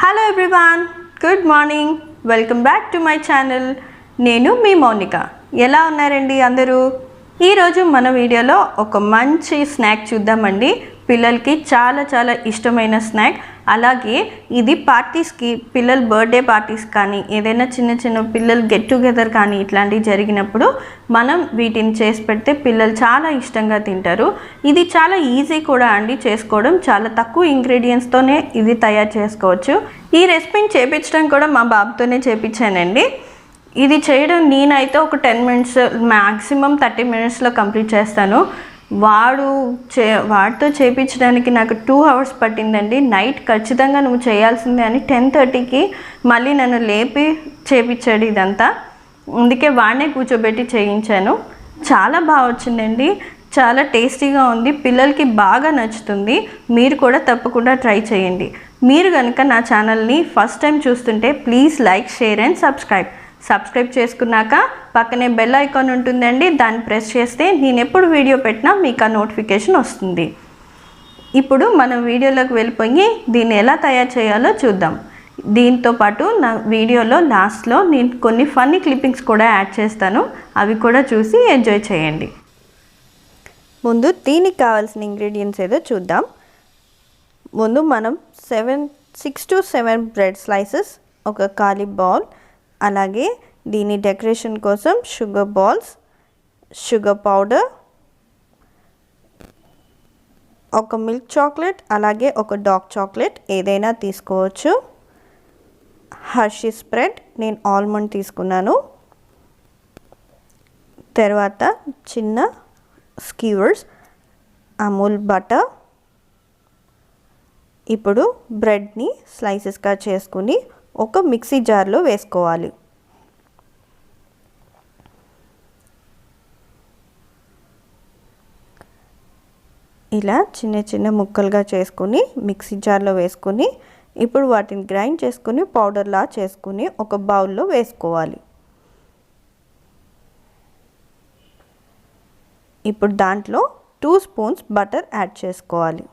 Hello everyone, good morning. Welcome back to my channel. నేను మీ మౌనిక. ఎలా ఉన్నారండి అందరూ? ఈరోజు మన వీడియోలో ఒక మంచి స్నాక్ చూద్దామండి. పిల్లలకి చాలా చాలా ఇష్టమైన స్నాక్. అలాగే ఇది పార్టీస్కి, పిల్లల బర్త్డే పార్టీస్ కానీ ఏదైనా చిన్న చిన్న పిల్లలు గెట్ టుగెదర్ కానీ ఇట్లాంటివి జరిగినప్పుడు మనం వీటిని చేసి పెడితే పిల్లలు చాలా ఇష్టంగా తింటారు. ఇది చాలా ఈజీ కూడా అండి చేసుకోవడం. చాలా తక్కువ ఇంగ్రీడియంట్స్తోనే ఇది తయారు చేసుకోవచ్చు. ఈ రెసిపీని చేపించడం కూడా మా బాబుతోనే చేపించానండి. ఇది చేయడం నేనైతే ఒక 10 మినిట్స్, మ్యాక్సిమం 30 మినిట్స్లో కంప్లీట్ చేస్తాను. వాడితో చేయించడానికి నాకు 2 అవర్స్ పట్టిందండి. నైట్ ఖచ్చితంగా నువ్వు చేయాల్సిందే అని 10:30కి మళ్ళీ నన్ను లేపి చేయించాడు ఇదంతా. అందుకే వాడినే కూర్చోబెట్టి చేయించాను. చాలా బాగా వచ్చిందండి, చాలా టేస్టీగా ఉంది, పిల్లలకి బాగా నచ్చుతుంది. మీరు కూడా తప్పకుండా ట్రై చేయండి. మీరు కనుక నా ఛానల్ని ఫస్ట్ టైం చూస్తుంటే please like, share and subscribe చేసుకున్నాక పక్కనే బెల్ ఐకాన్ ఉంటుందండి, దాన్ని ప్రెస్ చేస్తే నేను ఎప్పుడు వీడియో పెట్టినా మీకు ఆ నోటిఫికేషన్ వస్తుంది. ఇప్పుడు మనం వీడియోలోకి వెళ్ళిపోయి దీన్ని ఎలా తయారు చేయాలో చూద్దాం. దీంతో పాటు నా వీడియోలో లాస్ట్లో నేను కొన్ని ఫన్నీ క్లిప్పింగ్స్ కూడా యాడ్ చేస్తాను, అవి కూడా చూసి ఎంజాయ్ చేయండి. ముందు దీనికి కావాల్సిన ఇంగ్రీడియంట్స్ ఏదో చూద్దాం. ముందు మనం 6 to 7 బ్రెడ్ స్లైసెస్, ఒక ఖాళీ బౌల్, అలాగే దీని డెకరేషన్ కోసం షుగర్ బాల్స్, షుగర్ పౌడర్, ఒక మిల్క్ చాక్లెట్, అలాగే ఒక డార్క్ చాక్లెట్ ఏదైనా తీసుకోవచ్చు. హర్షీ స్ప్రెడ్, నేను ఆల్మండ్ తీసుకున్నాను. తర్వాత చిన్న స్కీవర్స్, అమూల్ బటర్. ఇప్పుడు బ్రెడ్ని స్లైసెస్గా చేసుకుని ఒక మిక్సీ జార్లో వేసుకోవాలి. ఇలా చిన్న చిన్న ముక్కలుగా చేసుకుని మిక్సీ జార్లో వేసుకుని ఇప్పుడు వాటిని గ్రైండ్ చేసుకుని పౌడర్లా చేసుకుని ఒక బౌల్లో వేసుకోవాలి. ఇప్పుడు దాంట్లో 2 స్పూన్స్ బటర్ యాడ్ చేసుకోవాలి.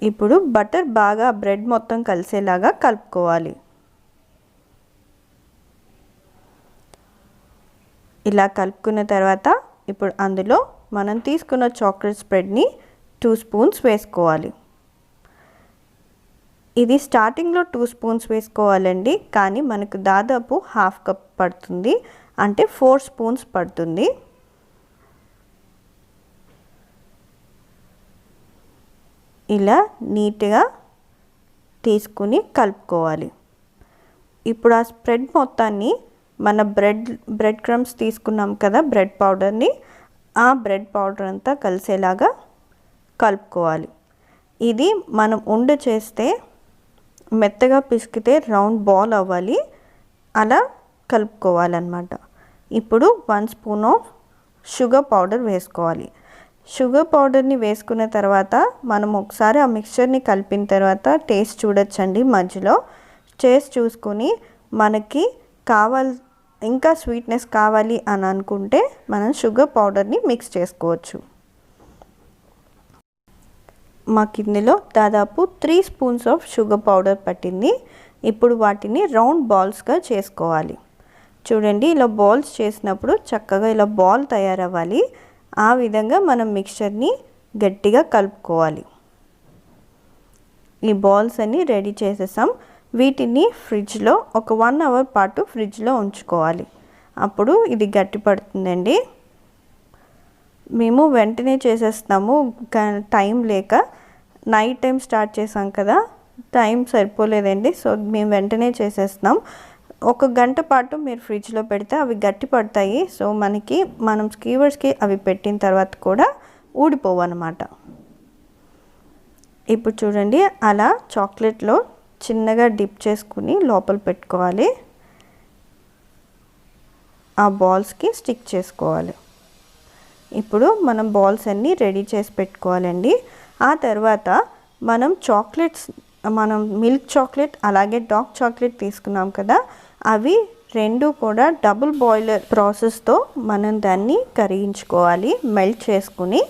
ఇప్పుడు బటర్ బాగా బ్రెడ్ మొత్తం కలిసేలాగా కలుపుకోవాలి. ఇలా కలుపుకున్న తర్వాత ఇప్పుడు అందులో మనం తీసుకున్న చాక్లెట్ స్ప్రెడ్ని 2 స్పూన్స్ వేసుకోవాలి. ఇది స్టార్టింగ్లో 2 స్పూన్స్ వేసుకోవాలండి, కానీ మనకు దాదాపు ½ కప్ పడుతుంది, అంటే 4 స్పూన్స్ పడుతుంది. ఇలా నీట్గా తీసుకుని కలుపుకోవాలి. ఇప్పుడు ఆ స్ప్రెడ్ మొత్తాన్ని మన బ్రెడ్ క్రమ్స్ తీసుకున్నాం కదా, బ్రెడ్ పౌడర్ని, ఆ బ్రెడ్ పౌడర్ అంతా కలిసేలాగా కలుపుకోవాలి. ఇది మనం చేస్తే మెత్తగా పిసికితే రౌండ్ బాల్ అవ్వాలి, అలా కలుపుకోవాలన్నమాట. ఇప్పుడు 1 స్పూన్ ఆఫ్ షుగర్ పౌడర్ వేసుకోవాలి. షుగర్ పౌడర్ని వేసుకున్న తర్వాత మనం ఒకసారి ఆ మిక్చర్ని కలిపిన తర్వాత టేస్ట్ చూడొచ్చండి. మధ్యలో టేస్ట్ చూసుకొని మనకి ఇంకా స్వీట్నెస్ కావాలి అని అనుకుంటే మనం షుగర్ పౌడర్ని మిక్స్ చేసుకోవచ్చు. మాకు ఇందులో దాదాపు 3 స్పూన్స్ ఆఫ్ షుగర్ పౌడర్ పట్టింది. ఇప్పుడు వాటిని రౌండ్ బాల్స్గా చేసుకోవాలి. చూడండి, ఇలా బాల్స్ చేసినప్పుడు చక్కగా ఇలా బాల్ తయారవ్వాలి. ఆ విధంగా మనం మిక్చర్ని గట్టిగా కలుపుకోవాలి. ఈ బాల్స్ అన్ని రెడీ చేసేసాం. వీటిని ఫ్రిడ్జ్లో ఒక 1 అవర్ పాటు ఫ్రిడ్జ్లో ఉంచుకోవాలి. అప్పుడు ఇది గట్టి పడుతుందండి. మేము వెంటనే చేసేస్తాము, టైం లేక. నైట్ టైం స్టార్ట్ చేసాం కదా, టైం సరిపోలేదండి, సో మేము వెంటనే చేసేస్తున్నాం. 1 గంట పాటు మీరు ఫ్రిడ్జ్లో పెడితే అవి గట్టి పడతాయి. సో మనం స్కీవర్స్కి అవి పెట్టిన తర్వాత కూడా ఊడిపోవు అన్నమాట. ఇప్పుడు చూడండి, అలా చాక్లెట్లో చిన్నగా డిప్ చేసుకుని లోపల పెట్టుకోవాలి. ఆ బాల్స్కి స్టిక్ చేసుకోవాలి. ఇప్పుడు మనం బాల్స్ అన్నీ రెడీ చేసి పెట్టుకోవాలండి. ఆ తర్వాత మనం మిల్క్ చాక్లెట్ అలాగే డార్క్ చాక్లెట్ తీసుకున్నాం కదా, అవి రెండు కూడా డబుల్ బాయిలర్ ప్రాసెస్తో మనం దాన్ని కరిగించుకోవాలి. మెల్ట్ చేసుకుని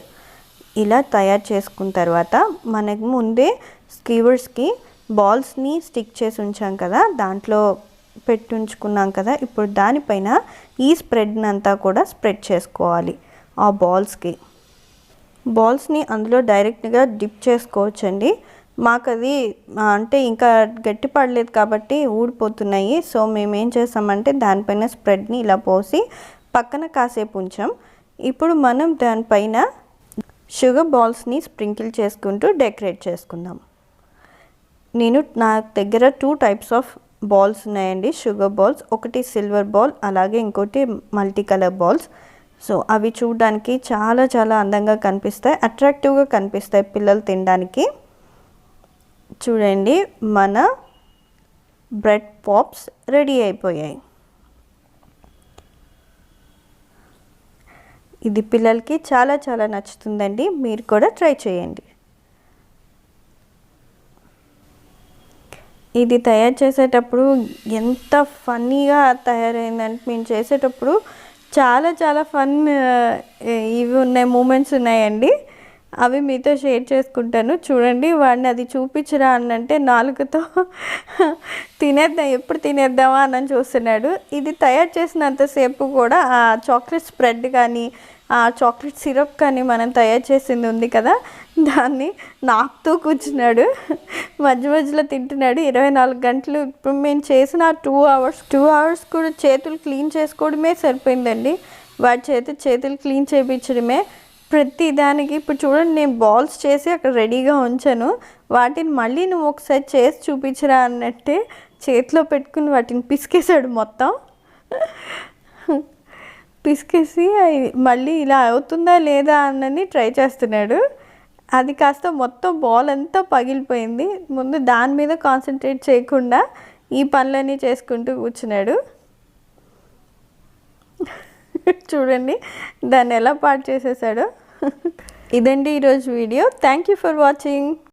ఇలా తయారు చేసుకున్న తర్వాత మనకు ముందే స్కీవర్స్కి బాల్స్ని స్టిక్ చేసి ఉంచాం కదా, దాంట్లో పెట్టి ఉంచుకున్నాం కదా. ఇప్పుడు దానిపైన ఈ స్ప్రెడ్ని అంతా కూడా స్ప్రెడ్ చేసుకోవాలి. ఆ బాల్స్ని అందులో డైరెక్ట్గా డిప్ చేసుకోవచ్చండి. మాకు అది అంటే ఇంకా గట్టి పడలేదు కాబట్టి ఊడిపోతున్నాయి. సో మేము ఏం చేసామంటే దానిపైన స్ప్రెడ్ని ఇలా పోసి పక్కన కాసేపు ఉంచాం. ఇప్పుడు మనం దానిపైన షుగర్ బాల్స్ని స్ప్రింకిల్ చేసుకుంటూ డెకరేట్ చేసుకుందాం. నా దగ్గర 2 టైప్స్ ఆఫ్ బాల్స్ ఉన్నాయండి, షుగర్ బాల్స్. ఒకటి సిల్వర్ బాల్, అలాగే ఇంకోటి మల్టీ కలర్ బాల్స్. సో అవి చూడడానికి చాలా చాలా అందంగా కనిపిస్తాయి, అట్రాక్టివ్గా కనిపిస్తాయి పిల్లలు తినడానికి. చూడండి, మన బ్రెడ్ పాప్స్ రెడీ అయిపోయాయి. ఇది పిల్లలకి చాలా చాలా నచ్చుతుందండి. మీరు కూడా ట్రై చేయండి. ఇది తయారు చేసేటప్పుడు ఎంత ఫన్నీగా తయారైందంటే, మేము చేసేటప్పుడు చాలా చాలా ఫన్ ఇవి ఉన్నాయి, మూమెంట్స్ ఉన్నాయండి. అవి మీతో షేర్ చేసుకుంటాను. చూడండి, వాడిని అది చూపించరా అనంటే నాలుగుతో తినేద్దాం, ఎప్పుడు తినేద్దామా అని చూస్తున్నాడు. ఇది తయారు చేసినంతసేపు కూడా ఆ చాక్లెట్ స్ప్రెడ్ కానీ ఆ చాక్లెట్ సిరప్ కానీ మనం తయారు చేసింది ఉంది కదా, దాన్ని నాకుతూ కూర్చున్నాడు, మధ్య మధ్యలో తింటున్నాడు. 24 గంటలు ఇప్పుడు మేము చేసిన 2 అవర్స్ కూడా చేతులు క్లీన్ చేసుకోవడమే సరిపోయిందండి. వాడి చేతులు క్లీన్ చేయించడమే ప్రతి దానికి. ఇప్పుడు చూడండి, నేను బాల్స్ చేసి అక్కడ రెడీగా ఉంచాను. వాటిని మళ్ళీ నువ్వు ఒకసారి చేసి చూపించరా అన్నట్టే చేతిలో పెట్టుకుని వాటిని పిసికేసాడు మొత్తం. పిసికేసి మళ్ళీ ఇలా అవుతుందా లేదా అన్నని ట్రై చేస్తున్నాడు. అది కాస్త మొత్తం బాల్ అంతా పగిలిపోయింది. ముందు దాని మీద కాన్సన్ట్రేట్ చేయకుండా ఈ పనులన్నీ చేసుకుంటూ కూర్చున్నాడు. చూడండి దాన్ని ఎలా పాడు చేసేసాడో. ఇదండి ఈరోజు video. Thank you for watching.